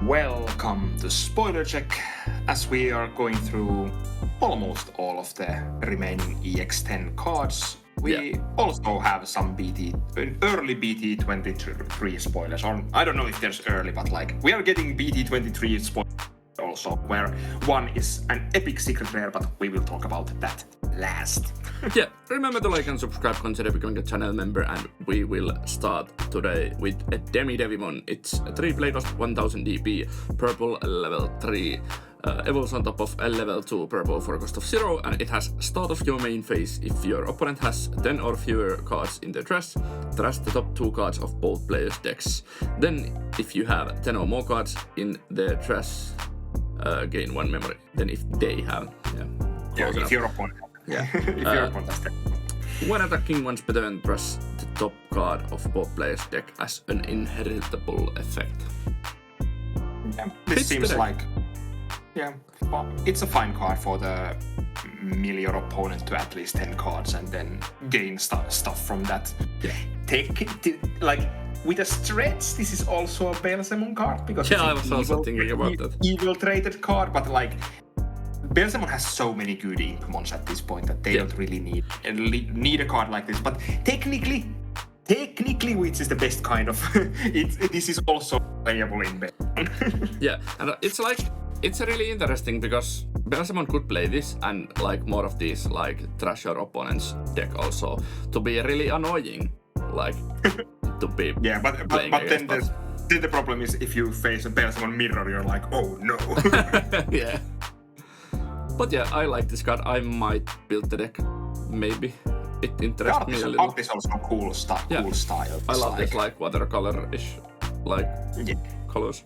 Welcome to Spoiler Check, as we are going through almost all of the remaining EX10 cards. We also have some early BT23 spoilers. Or I don't know if there's early, but like we are getting BT23 spoilers also, where one is an epic secret rare, but we will talk about that last. Yeah, remember to like and subscribe, consider becoming a channel member, and we will start today with a Digimon. It's a 3 play cost 1000 DP, purple level 3, evolves on top of a level 2 purple for a cost of 0, and it has start of your main phase. If your opponent has 10 or fewer cards in their trash the top 2 cards of both players' decks. Then, if you have 10 or more cards in their trash, gain 1 memory. Then if they have, if your opponent. Yeah. If your opponent has 10. When attacking once per turn, trash the top card of both players' deck as an inheritable effect. Yeah, this seems like, it's a fine card for the mill your opponent to at least 10 cards and then gain stuff from that. Yeah. With a stretch, this is also a Mastemon card because I was also thinking about that. Evil traded card, but like Mastemon has so many good Impmons at this point that they don't really need a card like this. But technically, which is the best kind of, this is also playable in Mastemon. Yeah, and it's really interesting because Mastemon could play this and like more of these like trash your opponent's deck also to be really annoying, like to be but then the problem is if you face a Mastemon mirror, you're like, oh no. Yeah. But yeah, I like this card. I might build the deck, maybe. It interests me a little. Art is also cool style. I love this like watercolor-ish colors.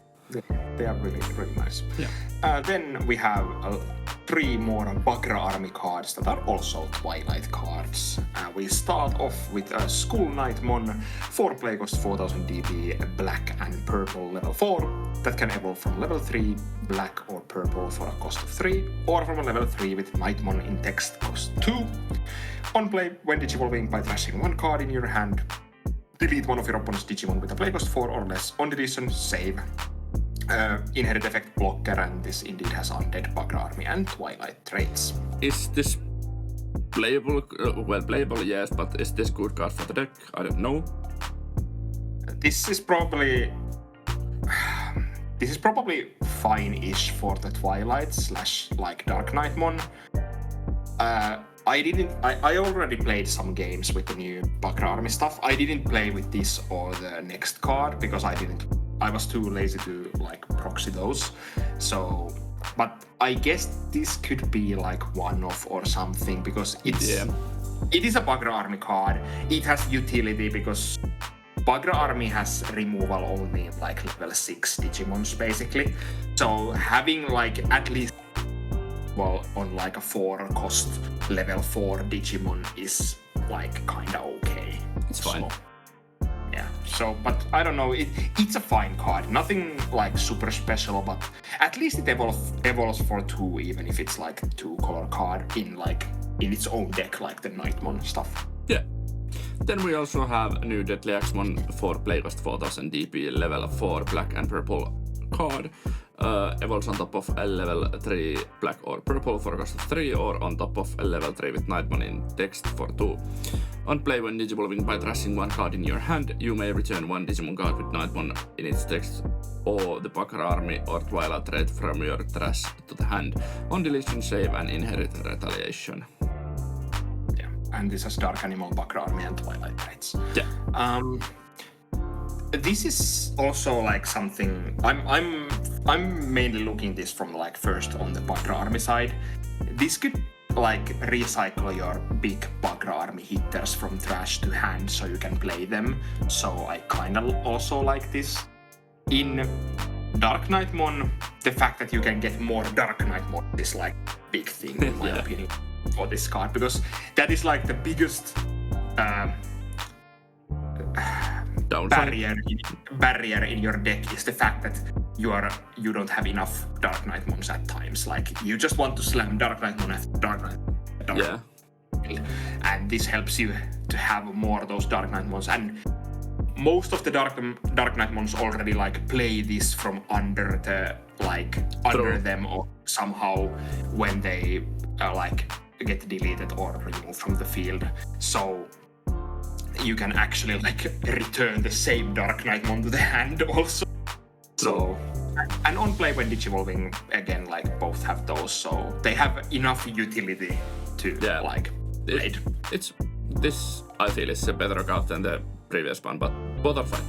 They are really, really nice. Yeah. Then we have 3 more Bagra army cards that are also Twilight cards. We start off with a School Knightmon, 4 play cost 4000 DP, black and purple level 4, that can evolve from level 3, black or purple for a cost of 3, or from a level 3 with Knightmon in text cost 2. On play, when digivolving by trashing 1 card in your hand, delete one of your opponent's Digimon with a play cost 4 or less. On deletion, save. Inherit effect blocker, and this indeed has undead Bagra army and Twilight traits. Is this playable? Well, playable, yes, but is this good card for the deck? I don't know. This is probably fine-ish for the Twilight / like Dark Knightmon. I already played some games with the new Bagra army stuff. I didn't play with this or the next card because I was too lazy to like proxy those. So, but I guess this could be like one-off or something because it is a Bagra army card. It has utility because Bagra army has removal only in like level 6 Digimons basically. So having like at least on like a 4 cost level 4 Digimon is like kinda okay. It's fine. So, but I don't know, it's a fine card. Nothing like super special, but at least it evolves for 2, even if it's like 2 color card in its own deck, like the Knightmon stuff. Yeah. Then we also have a new Deadly Axemon 4 play cost 4000 DP, level 4 black and purple card. Evolves on top of a level 3 black or purple for a cost of 3, or on top of a level 3 with Knightmon in text for 2. On play, when digivolving by trashing 1 card in your hand, you may return 1 Digimon card with Knightmon in its text or the Bagra army or Twilight trait from your trash to the hand. On deletion, save and inherit retaliation. Yeah, and this has Dark Animal, Bagra army and Twilight traits. Yeah. This is also like something I'm mainly looking this from like first on the Bagra army side. This could like recycle your big Bagra army hitters from trash to hand so you can play them. So I kind of also like this. In Dark Knightmon, the fact that you can get more Dark Knightmon is like big thing in my opinion for this card, because that is like the biggest barrier in your deck is the fact that you don't have enough Dark Knightmons at times. Like you just want to slam Dark Knightmon after Dark Knightmon. And this helps you to have more of those Dark Knightmons. And most of the Dark Knightmons already like play this from under under them or somehow when they like get deleted or removed from the field. So you can actually like return the same Dark Knightmon to the hand also. So, and on play when digivolving, again, like both have those, so they have enough utility to like play. This I feel is a better card than the previous one, but both are fine.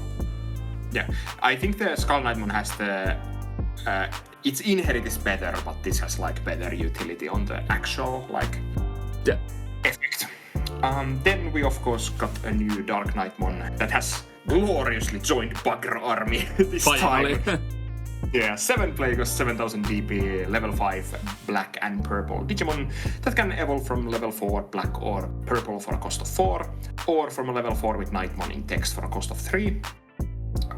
Yeah, I think the Skull Knightmon has the its inherit is better, but this has like better utility on the actual like effect. Then we of course got a new Dark Knightmon that has gloriously joined Bagra army this Finally. time. Yeah, 7 play cost 7000 DP, level 5 black and purple Digimon that can evolve from level 4 black or purple for a cost of 4, or from a level 4 with Knightmon in text for a cost of 3.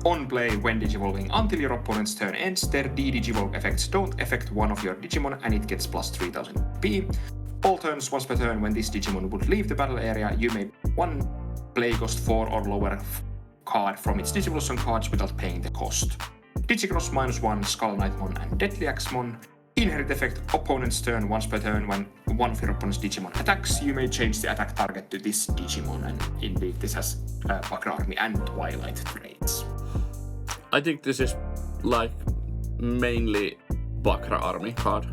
On play, when digivolving until your opponent's turn ends, their D-Digivolve effects don't affect one of your Digimon and it gets plus 3000 DP. All turns, once per turn, when this Digimon would leave the battle area, you may one play cost 4 or lower card from its Digivolution cards without paying the cost. Digicross -1, Skull Knightmon and Deadly Axemon. Inherit effect, opponent's turn, once per turn. When one of your opponent's Digimon attacks, you may change the attack target to this Digimon, and indeed this has Bagra Army and Twilight traits. I think this is like mainly Bagra Army card.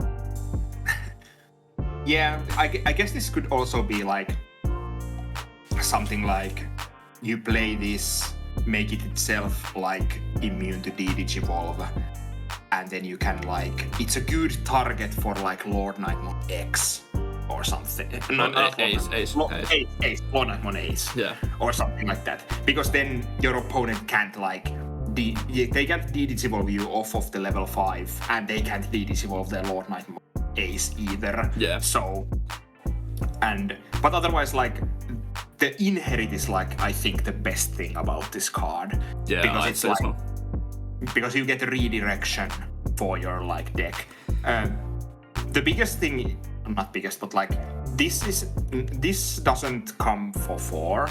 Yeah, I guess this could also be like something like you play this, make it itself like immune to D-Digivolve, and then you can like, it's a good target for like Lord Knightmon X or something. Ace. Lord Knightmon Ace. Yeah. Or something like that. Because then your opponent can't like, they can't D-Digivolve you off of the level 5, and they can't D-Digivolve their Lord Knightmon Ace either. Yeah. So, but otherwise like, the inherit is like, I think, the best thing about this card. Yeah, because I'd say so. Because you get a redirection for your like deck. The biggest thing, not biggest, but like this doesn't come for 4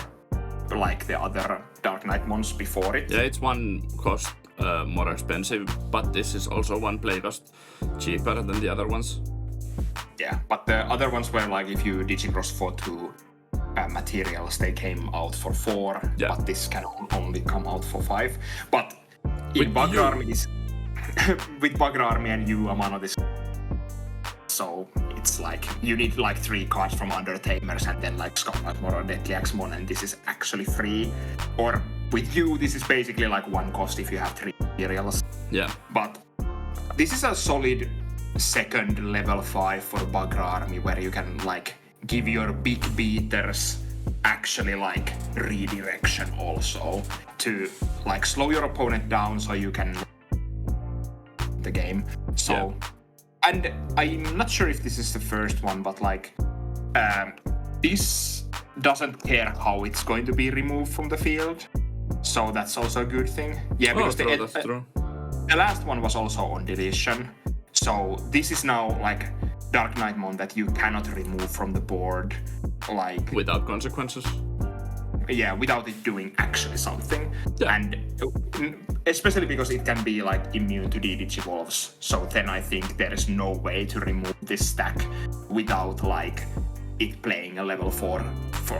like the other Dark Knightmons before it. Yeah, it's one cost more expensive, but this is also one play cost cheaper than the other ones. Yeah, but the other ones were like if you Digicross for 2 materials, they came out for 4, but this can only come out for 5. But in Bagra Army, with Bagra Army and you, Amano, this, so it's like you need like 3 cards from Undertamers and then like Skull Knightmon or Deadly Axemon, and this is actually free. Or with you, this is basically like 1 cost if you have 3 materials. Yeah. But this is a solid second level 5 for Bagra Army, where you can like give your big beaters actually like redirection also to like slow your opponent down so you can the game. So and I'm not sure if this is the first one, but like this doesn't care how it's going to be removed from the field, so that's also a good thing. Yeah, because that's true. The last one was also on deletion, so this is now like Dark Knightmon that you cannot remove from the board, like without consequences. Yeah, without it doing actually something. Yeah. And especially because it can be like immune to D-Digivolves. So then I think there is no way to remove this stack without like it playing a level 4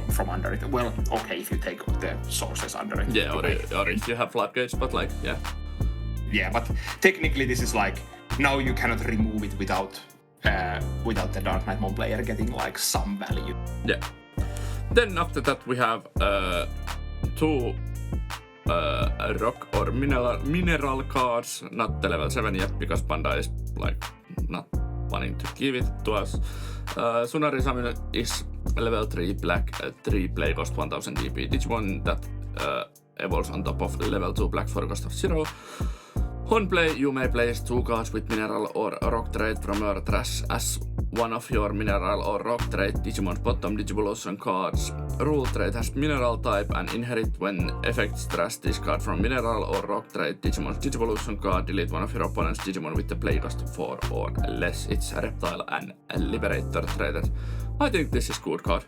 from under it. Well, okay, if you take the sources under it. Yeah, or if you have floodgates, but like, yeah. Yeah, but technically this is like, now you cannot remove it without the Dark Knightmon player getting like some value. Yeah. Then after that we have 2 rock or mineral cards, not the level 7 yet, because Panda is like not wanting to give it to us. Sunari Summon is level 3 black, 3 play cost 1000 DP Digimon that evolves on top of level 2 black for a cost of 0. On play, you may place 2 cards with mineral or rock trait from your trash as one of your mineral or rock trait Digimon's bottom Digivolution cards. Rule trait has mineral type and inherit when effects trash this card from mineral or rock trait Digimon's Digivolution card. Delete one of your opponent's Digimon with the play cost 4 or less. It's reptile and liberator traded. I think this is good card.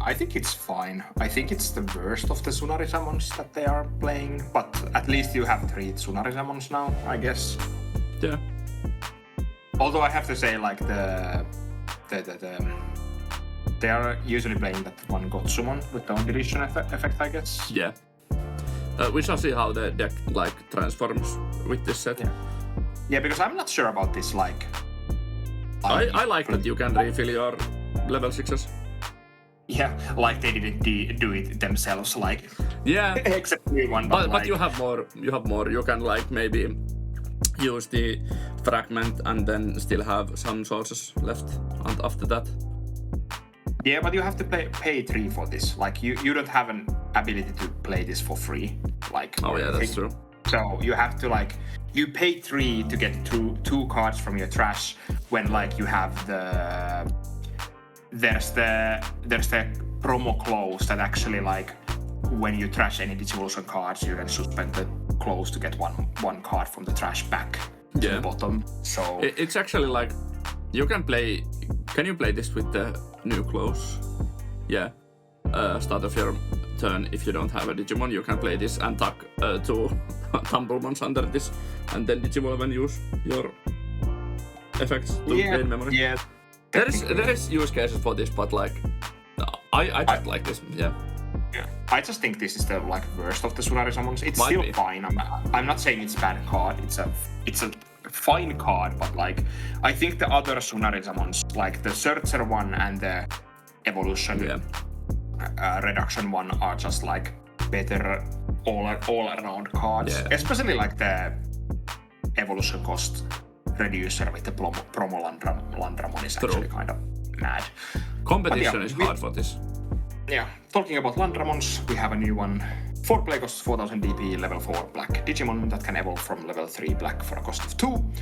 I think it's fine. I think it's the worst of the Tsunari summons that they are playing, but at least you have 3 Tsunari summons now, I guess. Yeah. Although I have to say, like, they are usually playing that one Gotsumon with the on-deletion effect, I guess. Yeah. We shall see how the deck, like, transforms with this set. Yeah, because I'm not sure about this, like... I like that you can refill your level 6s. Yeah, like they didn't do it themselves, like... Yeah. Except one, but like... you have more. You can, like, maybe use the fragment and then still have some sources left after that. Yeah, but you have to pay 3 for this. Like, you don't have an ability to play this for free. Like, oh yeah, that's true. So you have to, like, you pay 3 to get 2 cards from your trash when, like, you have there's the promo clause that actually, like, when you trash any Digivolution cards, you can suspend the clause to get one card from the trash back to the bottom. So it's actually like you can play. Can you play this with the new clause? Yeah. Start of your turn, if you don't have a Digimon, you can play this and tuck 2 Tumblemons under this, and then Digivolve and use your effects to gain memory. Yeah. There is use cases for this, but, like, I just like this. Yeah. Yeah. I just think this is the, like, worst of the Tsunari summons. It's Might still be. fine. I'm not saying it's a bad card. It's a fine card, but, like, I think the other Tsunari summons, like the Searcher one and the Evolution Reduction one, are just, like, better all around cards. Yeah. Especially, like, the Evolution cost reducer with the promo Landramon is actually kind of mad. Competition is hard for this. Yeah, talking about Landramons, we have a new one. 4 play cost 4000 DP, level 4 black Digimon that can evolve from level 3 black for a cost of 2.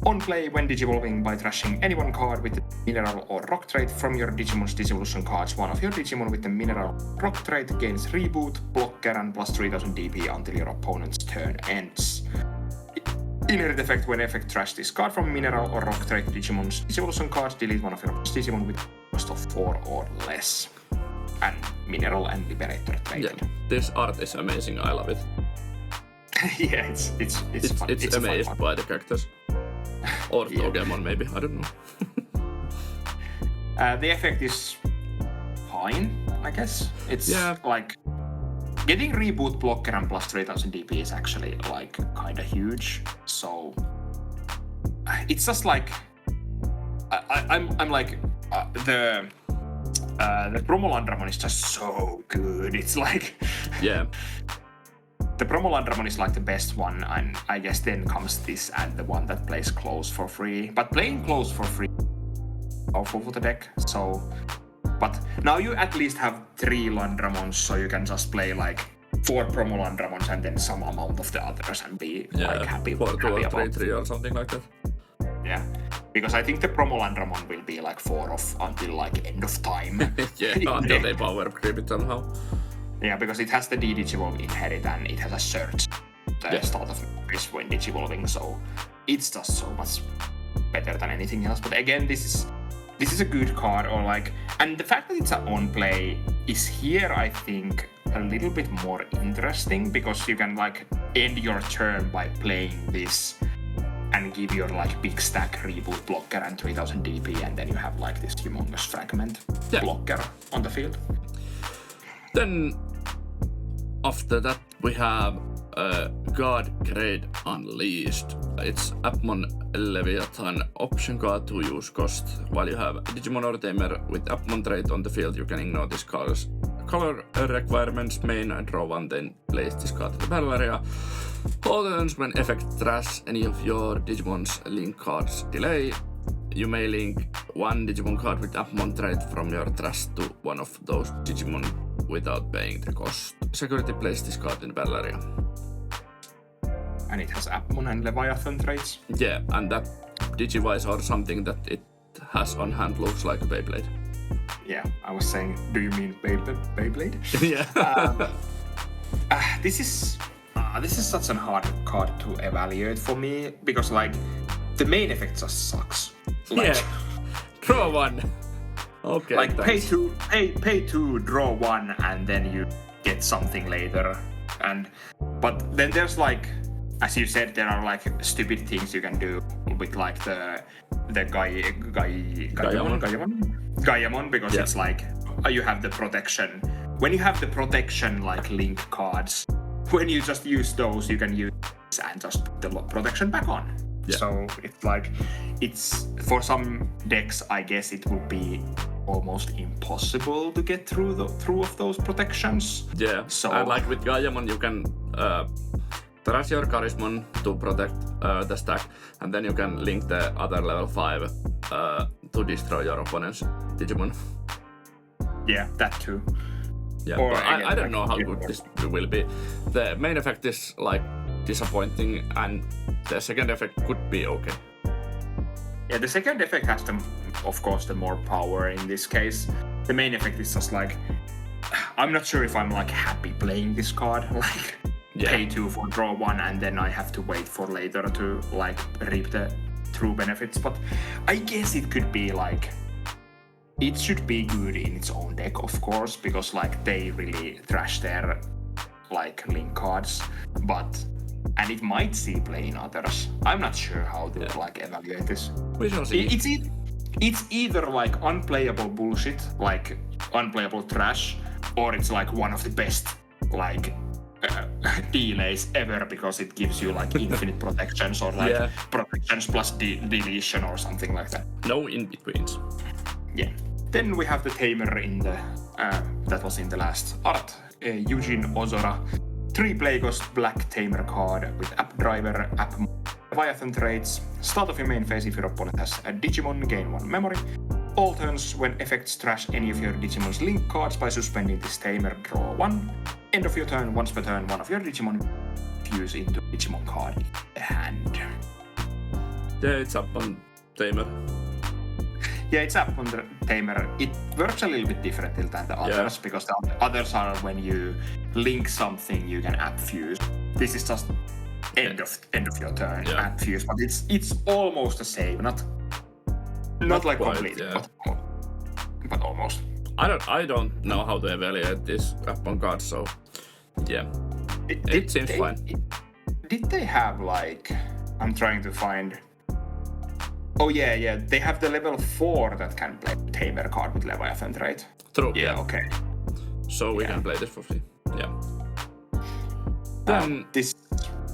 On play, when digivolving by trashing any one card with the mineral or rock trait from your Digimon's Digivolution cards, one of your Digimon with the mineral rock trait gains reboot, blocker, and plus 3000 DP until your opponent's turn ends. Inherit effect: when effect trash this card from mineral or rock trait Digimon's Digivolution cards, delete one of your Digimon with a cost of 4 or less. And mineral and liberator traded. Yeah, this art is amazing. I love it. Yeah, it's fun. It's amazed by the characters. Or Pokemon, maybe. I don't know. The effect is fine, I guess. It's like getting reboot, blocker, and plus 3000 DP is actually, like, kind of huge. So it's just like I'm like the promo Landramon is just so good. It's like the promo Landramon is, like, the best one, and I guess then comes this and the one that plays close for free. But playing close for free is powerful for the deck. So, but now you at least have 3 Landramons, so you can just play, like, 4 promo Landramons and then some amount of the others and be like happy about it. 3 or something like that. Yeah, because I think the promo Landramon will be, like, 4 off until, like, end of time. Until they power creep it somehow. Yeah, because it has the Digivolve inherit and it has a search at the start of this when Digivolving, so it's just so much better than anything else. But again, this is a good card, or, like, and the fact that it's an on play is here, I think, a little bit more interesting, because you can, like, end your turn by playing this and give your, like, big stack reboot, blocker, and 3000 DP, and then you have, like, this humongous fragment blocker on the field. Then after that we have God Grade Unleashed. It's Appmon Leviathan option card to use cost. While you have Digimon or Tamer with Appmon trait on the field, you can ignore this color requirements main and draw one, then place this card in the battle area. All turns when effect trash any of your Digimon's link cards delay, you may link one Digimon card with Appmon trait from your trash to one of those Digimon without paying the cost. Security, place this card in the battle area. And it has Appmon and Leviathan traits. Yeah, and that Digivice or something that it has on hand looks like a Beyblade. Yeah, I was saying, do you mean Beyblade? Yeah. This is such a hard card to evaluate for me, because, like, the main effect just sucks. Like, Yeah. Draw one. Okay, like thanks. pay to draw one, and then you get something later. But then there's like, as you said, there are like stupid things you can do with like the Gaiamon, because it's like you have the protection. When you have the protection like link cards, when you just use those, you can use and just put the protection back on. Yeah. So it's like, it's for some decks, I guess it would be almost impossible to get through of those protections. Yeah. So and like with Gaiamon, you can trash your Charismon to protect the stack, and then you can link the other level 5 to destroy your opponent's Digimon. Yeah, that too. Yeah, or but I don't like, know how good this will be. The main effect is like disappointing, and the second effect could be okay. Yeah, the second effect has of course, the more power in this case. The main effect is just like, I'm not sure if I'm like happy playing this card. Like, pay 2 for draw 1, and then I have to wait for later to like reap the true benefits. But I guess it could be like, it should be good in its own deck, of course, because like they really trash their like link cards. And it might see play in others. I'm not sure how to like evaluate this. We shall see. It's either like unplayable bullshit, like unplayable trash, or it's like one of the best like delays ever, because it gives you like infinite protections, or like protections plus deletion or something like that. No in-betweens. Yeah. Then we have the Tamer in the that was in the last art. Eugene Ozora, 3 play cost black Tamer card with app driver, Appmon Leviathan traits. Start of your main phase if your opponent has a Digimon, gain 1 memory. All turns when effects trash any of your Digimon's link cards by suspending this Tamer, draw 1. End of your turn, once per turn, one of your Digimon fuse into Digimon card in the hand. Yeah, it's Appmon Tamer. Yeah, it's Appmon Tamer. It works a little bit differently than the others, because the others are when you link something, you can app fuse. This is just end of your turn app fuse, but it's almost the same. Not like quite, complete, but almost. I don't know how to evaluate this Appmon card, so yeah, it seems fine. Did they have like? I'm trying to find. Oh yeah, they have the level 4 that can play Tamer card with Leviathan, right? True. Yeah, okay. So we can play this for free. Yeah. Then this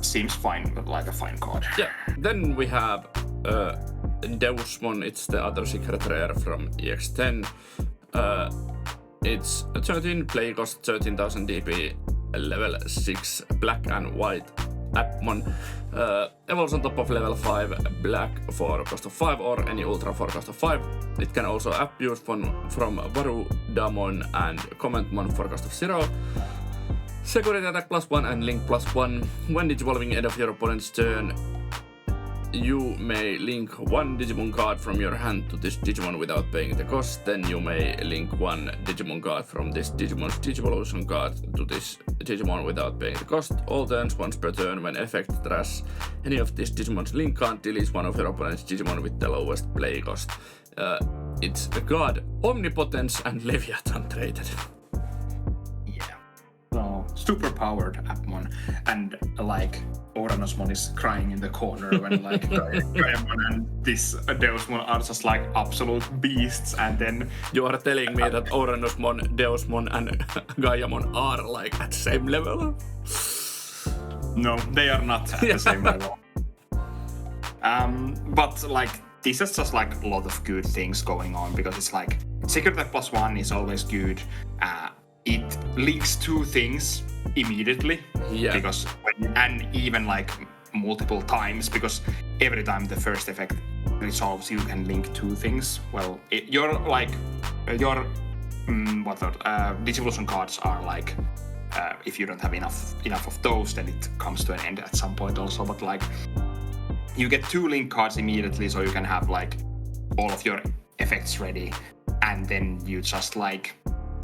seems fine, like a fine card. Yeah. Then we have Deusmon. It's the other secret rare from EX10. It's a 13 play cost, 13,000 DP, level 6 black and white Appmon. Evolves on top of level 5 black for cost of 5 or any ultra for cost of 5. It can also app use from Varudamon and Commentmon for cost of 0. Security attack +1 and link +1. When digivolving end of your opponent's turn, you may link 1 Digimon card from your hand to this Digimon without paying the cost. Then you may link 1 Digimon card from this Digimon's Digivolution card to this Digimon without paying the cost. All turns once per turn. When effect trash any of this Digimon's link card, deletes one of your opponent's Digimon with the lowest play cost. It's a god Omnipotence and Leviathan traded. So, super powered Appmon, and like Oranosmon is crying in the corner when like Gaiamon and this Deusmon are just like absolute beasts, and then you are telling me that Oranosmon, Deusmon and Gaiamon are like at the same level? No, they are not at the same level. But like this is just like a lot of good things going on, because it's like Secret Attack +1 is always good. It links 2 things immediately, because and even like multiple times, because every time the first effect resolves, you can link 2 things. Well, your Digivolution cards are like, if you don't have enough of those, then it comes to an end at some point also. But like, you get 2 link cards immediately, so you can have like all of your effects ready, and then you just like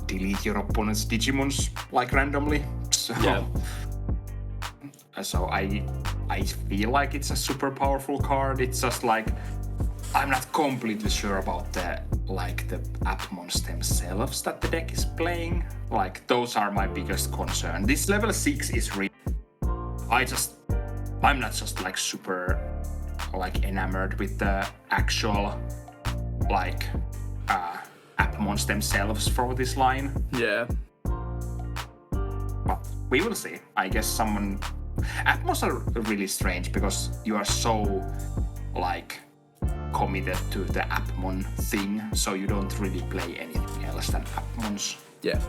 delete your opponent's Digimons like randomly. So I feel like it's a super powerful card. It's just like I'm not completely sure about the Appmons themselves that the deck is playing. Like, those are my biggest concern. This level 6 is really... I'm not just like super like enamored with the actual like Appmons themselves for this line. Yeah. But we will see. I guess Appmons are really strange because you are so like committed to the Appmon thing, so you don't really play anything else than Appmons. Yeah.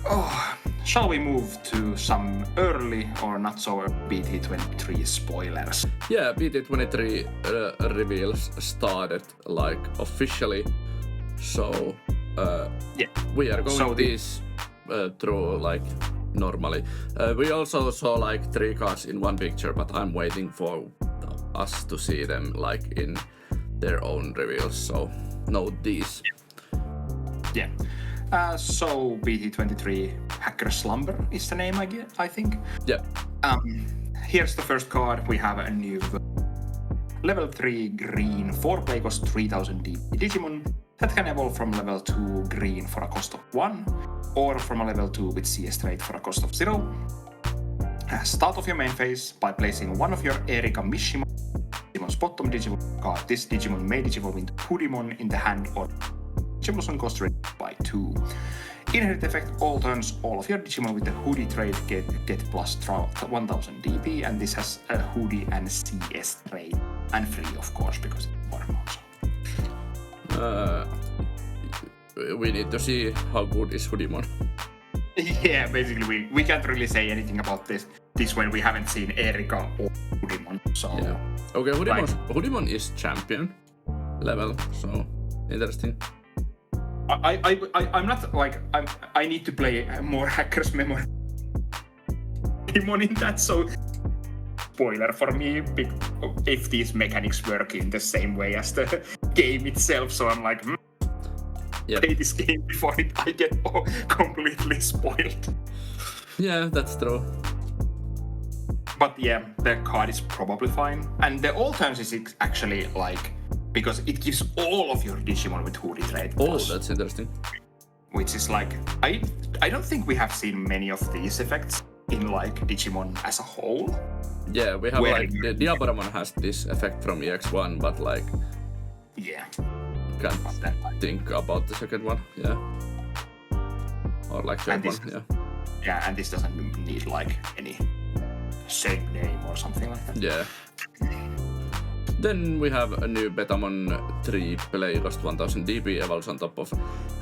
Oh, shall we move to some early or not so BT23 spoilers? Yeah, BT23 reveals started like officially, so we are going this through like normally. We also saw like 3 cards in one picture, but I'm waiting for us to see them like in their own reveals, so note these. Yeah. So BT23 Hacker Slumber is the name, I think. Yeah. Here's the first card. We have a new level 3 green 4-play cost 3000 Digimon that can evolve from level 2 green for a cost of 1 or from a level 2 with CS trait for a cost of 0. Start of your main phase by placing one of your Erika Digimon's bottom Digimon card. This Digimon may Digivolve into Hudimon in the hand or Digimon cost reduced by 2. Inherit effect, all turns, all of your Digimon with the Hudie trait get plus 1000 DP, and this has a Hudie and CS trait, and free of course, because it's warm also. We need to see how good is Hudimon. Yeah, basically we can't really say anything about this when we haven't seen Erika or Hudimon, so... Yeah. Okay, Hudimon is champion level, so interesting. I'm not like I need to play more Hackers Memory Digimon in that, so spoiler for me if these mechanics work in the same way as the game itself, so I'm like play this game before I get completely spoiled. Yeah, that's true. But yeah, the card is probably fine, and the all turns is actually like because it gives all of your Digimon with Hudie trait. Oh, that's interesting. Which is like, I don't think we have seen many of these effects in like Digimon as a whole. Yeah, we have like, the Diaboramon has this effect from EX1, but like... Yeah. Can't think about the second one, yeah. Or like third one, yeah. Yeah, and this doesn't need like any shape name or something like that. Yeah. Then we have a new Betamon 3 play cost 1000 DP evolves on top of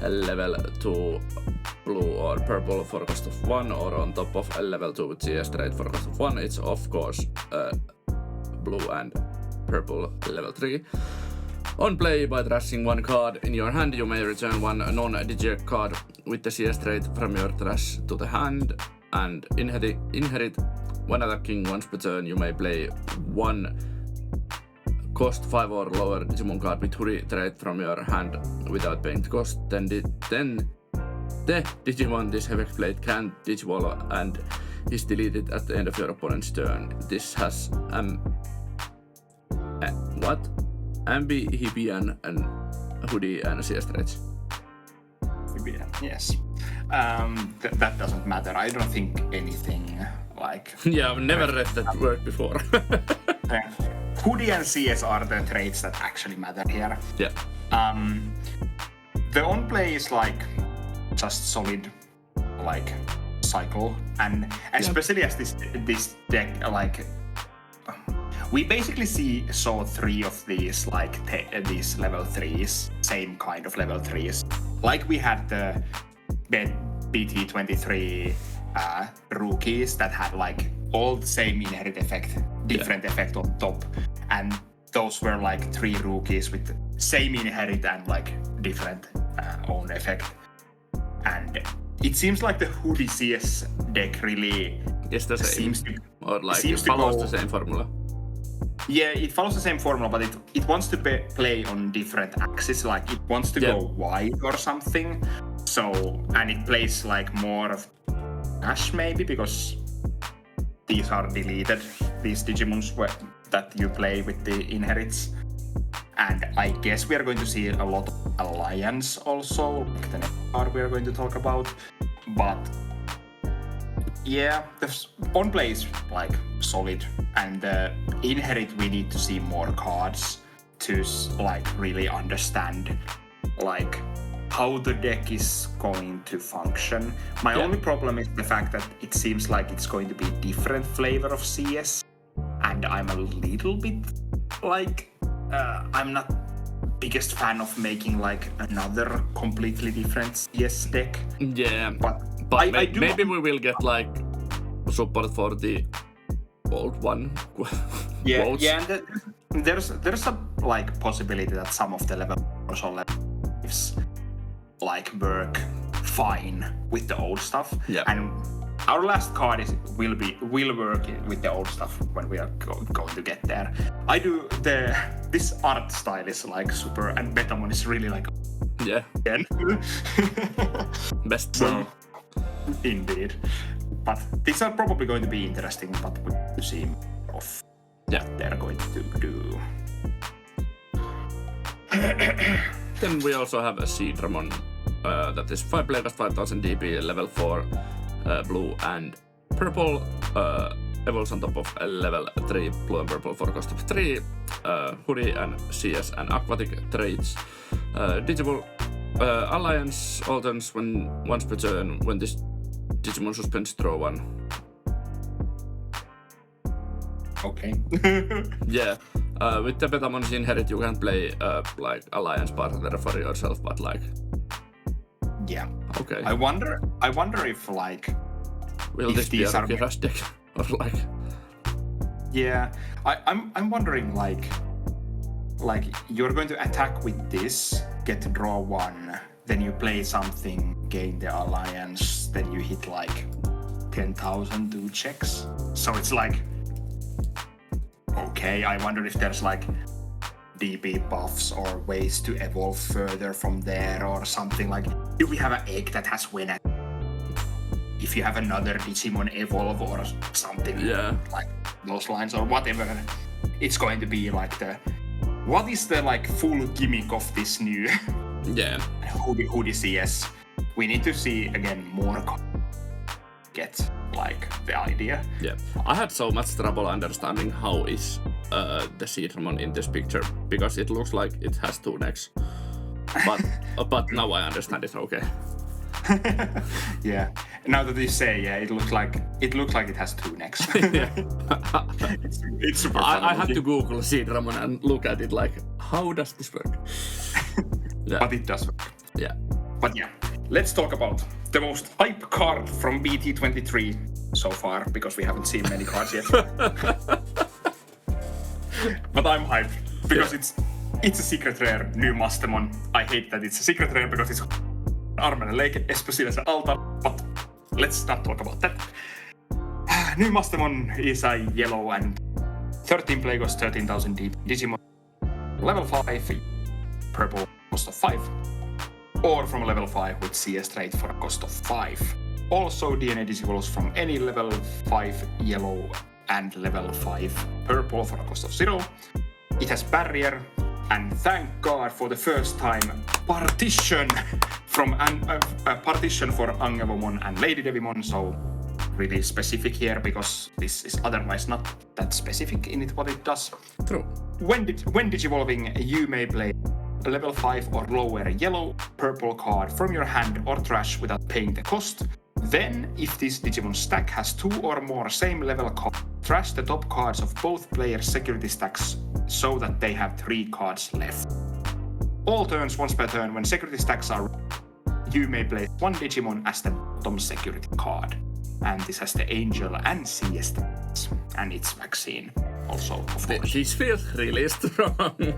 a level 2 blue or purple for cost of 1 or on top of a level 2 with CS trait for cost of 1. It's of course blue and purple level 3. On play, by trashing one card in your hand, you may return one non-Digi card with the CS trait from your trash to the hand and inherit when attacking once per turn. You may play one cost 5 or lower Digimon card with Hudie trait from your hand without paying the cost. Then the Digimon this effect played can Digivolve and is deleted at the end of your opponent's turn. This has Ambi, Hibbian, and Hudie and CS traits. Hibbian, yes. That doesn't matter. I don't think anything like... Yeah, I've never read that word before. Hudie and CS are the traits that actually matter here. Yeah. The on-play is like just solid like cycle, and especially as this deck like we basically saw 3 of these like these level 3s, same kind of level 3s. Like we had the BT23 rookies that had like all the same inherit effect, different effect on top, and those were like 3 rookies with same inherit and like different own effect. And it seems like the Hudie CS deck really is the same, seems to, or like it follows the same formula. Yeah, it follows the same formula, but it wants to play on different axes. Like it wants to go wide or something. So, and it plays like more of Ash maybe because these are deleted. These Digimons that you play with the inherits. And I guess we are going to see a lot of Alliance also, like the next card we are going to talk about. But yeah, the on-play is like solid, and Inherit we need to see more cards to like really understand like how the deck is going to function. My only problem is the fact that it seems like it's going to be a different flavor of CS, and I'm a little bit like I'm not biggest fan of making like another completely different CS deck. Yeah, but maybe we will get like support for the old one. And there's a like possibility that some of the levels like work fine with the old stuff. Yeah. And our last card will work with the old stuff when we are going to get there. This art style is like super, and Betamon is really like best. So, indeed. But these are probably going to be interesting, but we will see what they're going to do. Then we also have a Seedramon that is 5 players, 5000 DP, level 4, blue and purple. Evolves on top of a level 3 blue and purple for cost of 3. Hudie and CS and aquatic traits. Digimon Alliance all turns once per turn when this Digimon suspends draw 1. Okay. Yeah. With the Betamon's Inherit you can play like Alliance partner for yourself, but like yeah. Okay. I wonder if like will this be a Rocky Rush deck or like? Yeah, I'm wondering like you're going to attack with this, get to draw 1, then you play something, gain the Alliance, then you hit like 10,000 do checks. So it's like okay. I wonder if there's like DP buffs or ways to evolve further from there or something. Like, do we have an egg that has win at? If you have another Digimon evolve or something like those lines or whatever, it's going to be like what is the like full gimmick of this new Hudie CS? We need to see again more get like the idea. Yeah, I had so much trouble understanding how is the Seedramon in this picture because it looks like it has 2 necks, but now I understand it. Okay. Yeah. Now that you say, it looks like it has 2 necks. It's super funny. I had to Google Seedramon and look at it like, how does this work? But it does work. Yeah. But yeah, let's talk about the most hype card from BT23 so far, because we haven't seen many cards yet. But I'm hyped because it's a secret rare new Mastemon. I hate that it's a secret rare because it's armen leike especially alta, but let's not talk about that. New Mastemon is a yellow and 13 play cost 13,000 deep Digimon, level 5, purple cost of 5, or from level 5 with CS trait for a cost of 5. Also DNA disables from any level 5 yellow and level 5 purple for a cost of 0. It has barrier, and thank God for the first time partition from partition for Angevomon and Lady Devimon, so really specific here because this is otherwise not that specific in it what it does. True. When digivolving, you may play a level 5 or lower yellow purple card from your hand or trash without paying the cost. Then, if this Digimon stack has 2 or more same level cards, trash the top cards of both players' security stacks so that they have 3 cards left. All turns once per turn when security stacks are you may play 1 Digimon as the bottom security card. And this has the Angel and CS stacks, and its vaccine also, of course. This feels really strong.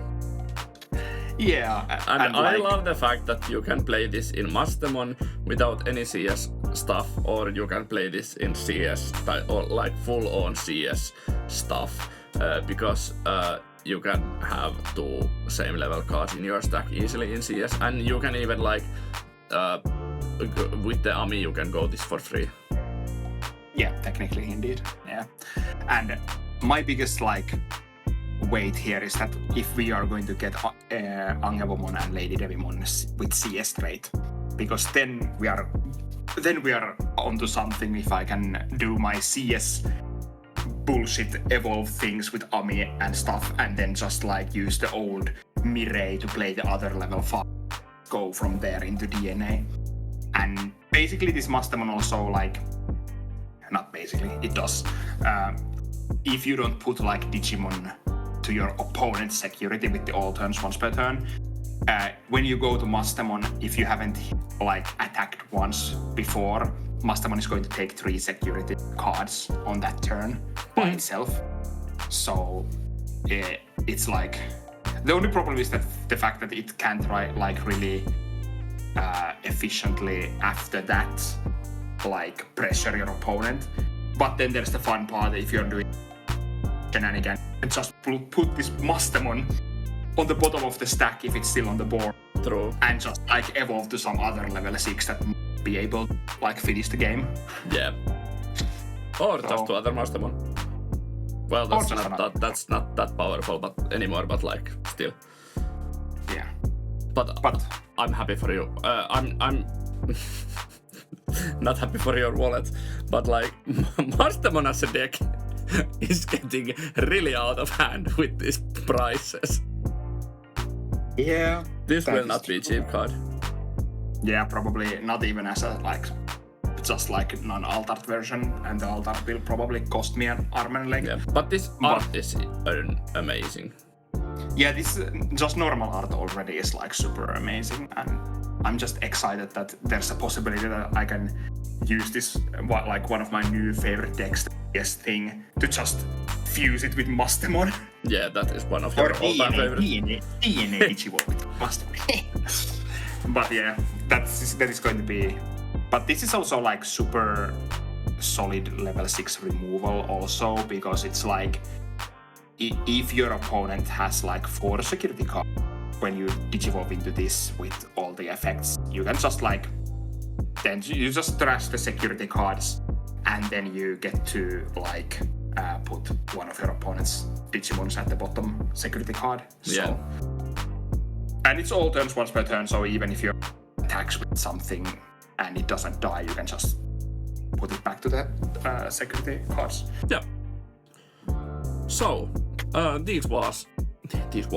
Yeah, and I love the fact that you can play this in Mastemon without any CS stuff, or you can play this in CS or like full-on CS stuff, because you can have 2 same level cards in your stack easily in CS, and you can even like with the Ami you can go this for free. Yeah, technically, indeed. Yeah, and my biggest like wait here is that if we are going to get Angevomon and Lady Devimon with CS straight, because then we are onto something. If I can do my CS bullshit evolve things with Ami and stuff, and then just like use the old Mireille to play the other level 5, go from there into DNA. And basically this Mastemon also like, not basically, it does. If you don't put like Digimon to your opponent's security with the all turns once per turn, when you go to Mastemon, if you haven't like attacked once before, Mastemon is going to take 3 security cards on that turn by itself. So it's like, the only problem is that the fact that it can't like really efficiently after that like pressure your opponent. But then there's the fun part if you're doing shenanigans and just put this Mastemon on the bottom of the stack if it's still on the board. True. And just like evolve to some other level 6 that might be able to like finish the game. Yeah. Or just to other Mastemon. Well, that's not that powerful anymore, but like still. Yeah. But I'm happy for you. I'm not happy for your wallet, but like Mastemon as a deck is getting really out of hand with these prices. Yeah. This will not be a cheap card. Yeah, probably not even as a like just like non-altered version, and the altered will probably cost me an arm and leg. Yeah, but this art is amazing. Yeah, this just normal art already is like super amazing, and I'm just excited that there's a possibility that I can use this like one of my new favorite decks, this thing, to just fuse it with Mastemon. Yeah, that is one of your all-time favorites. DNA Digimon with Mastemon. But yeah, that is going to be. But this is also like super solid level 6 removal also, because it's like if your opponent has like 4 security cards, when you digivolve into this with all the effects, you can just like, then you just trash the security cards, and then you get to like put one of your opponent's Digimons at the bottom security card. Yeah. So, and it's all turns once per turn, so even if you attacks with something and it doesn't die, you can just put it back to the security cards. Yeah. So, these were the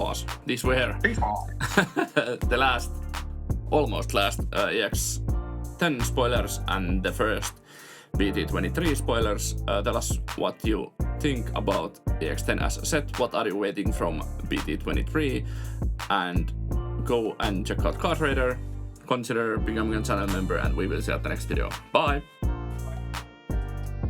almost last EX10 spoilers and the first BT23 spoilers. Tell us what you think about EX10 as a set. What are you waiting from BT23? And go and check out Card Trader. Consider becoming a channel member, and we will see you at the next video. Bye!